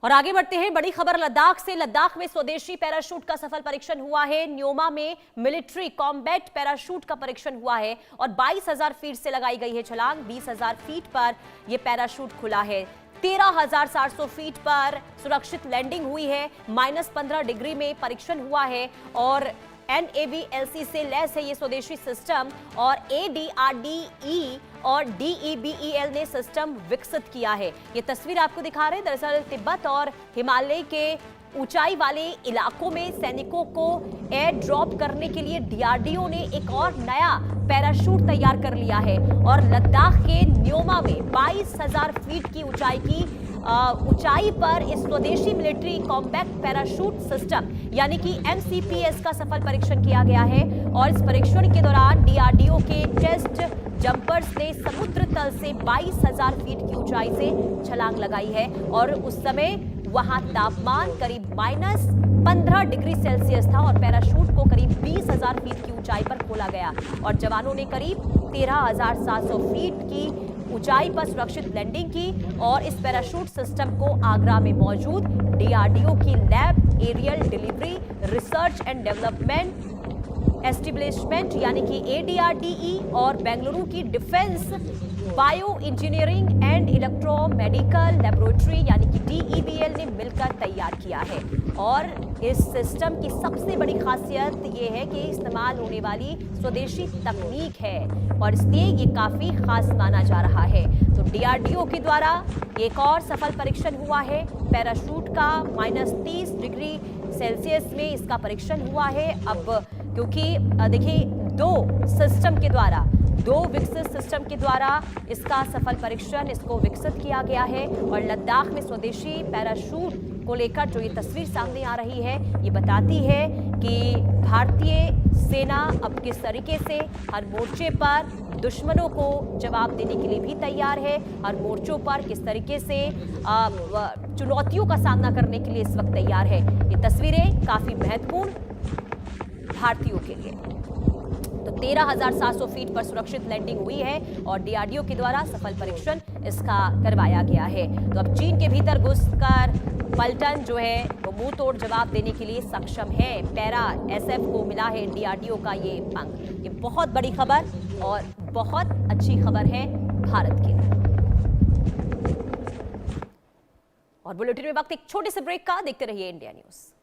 और आगे बढ़ते हैं, बड़ी खबर लद्दाख से। लद्दाख में स्वदेशी पैराशूट का सफल परीक्षण हुआ है। न्योमा में मिलिट्री कॉम्बैट पैराशूट का परीक्षण हुआ है और 22,000 फीट से लगाई गई है छलांग। 20,000 फीट पर यह पैराशूट खुला है। 13,700 फीट पर सुरक्षित लैंडिंग हुई है। -15 डिग्री में परीक्षण हुआ है और NAVLC से लैस है ये स्वदेशी सिस्टम और ADRDE और DEBEL ने सिस्टम विकसित किया है। ये तस्वीर आपको दिखा रहे हैं। दरअसल तिब्बत और हिमालय के ऊंचाई वाले इलाकों में सैनिकों को एयर ड्रॉप करने के लिए DRDO ने एक और नया पैराशूट तैयार कर लिया है और लद्दाख के न्योमा में 22,000 फीट की ऊंचाई पर इस स्वदेशी मिलिट्री कॉम्बैट पैराशूट सिस्टम यानी कि MCPS का सफल परीक्षण किया गया है। और इस परीक्षण के दौरान DRDO के टेस्ट जंपर्स ने समुद्र तल से 22,000 फीट की ऊंचाई से छलांग लगाई है और उस समय वहां तापमान करीब -15 डिग्री सेल्सियस था और पैराशूट को करीब 20,000 फीट की ऊंचाई पर खोला गया और जवानों ने करीब 13,700 फीट की ऊंचाई पर सुरक्षित लैंडिंग की। और इस पैराशूट सिस्टम को आगरा में मौजूद DRDO की lab aerial delivery research and development establishment यानी कि ADRDE और बेंगलुरु की defence bioengineering and electromedical laboratory यानी कि DEBL ने मिलकर तैयार किया है। और इस सिस्टम की सबसे बड़ी खासियत यह है कि इस्तेमाल होने वाली स्वदेशी तकनीक है और इसलिए ये काफी खास माना जा रहा है। तो DRDO के द्वारा एक और सफल परीक्षण हुआ है पैराशूट का। -30 डिग्री सेल्सियस में इसका परीक्षण हुआ है। अब क्योंकि देखिए दो विकसित सिस्टम के द्वारा इसका सफल परीक्षण इसको विकसित किया गया है और लद्दाख में स्वदेशी पैराशूट को लेकर जो ये तस्वीर सामने आ रही है ये बताती है कि भारतीय सेना अब किस तरीके से हर मोर्चे पर दुश्मनों को जवाब देने के लिए भी तैयार है, हर मोर्चों पर किस तरीके से चुनौतियों का सामना करने के लिए इस वक्त तैयार है। ये तस्वीरें काफी महत्वपूर्ण भारतीयों के लिए। तो 13,700 फीट पर सुरक्षित लैंडिंग हुई है और DRDO के द्वारा सफल परीक्षण इसका करवाया गया है। तो अब चीन के भीतर घुसकर पलटन जो है वो मुंह तोड़ जवाब देने के लिए सक्षम है। पैरा SF को मिला है DRDO का ये अंक। ये बहुत बड़ी खबर और बहुत अच्छी खबर है भारत के लिए। और बुलेटिन में वक्त एक छोटे से ब्रेक का। देखते रहिए इंडिया न्यूज।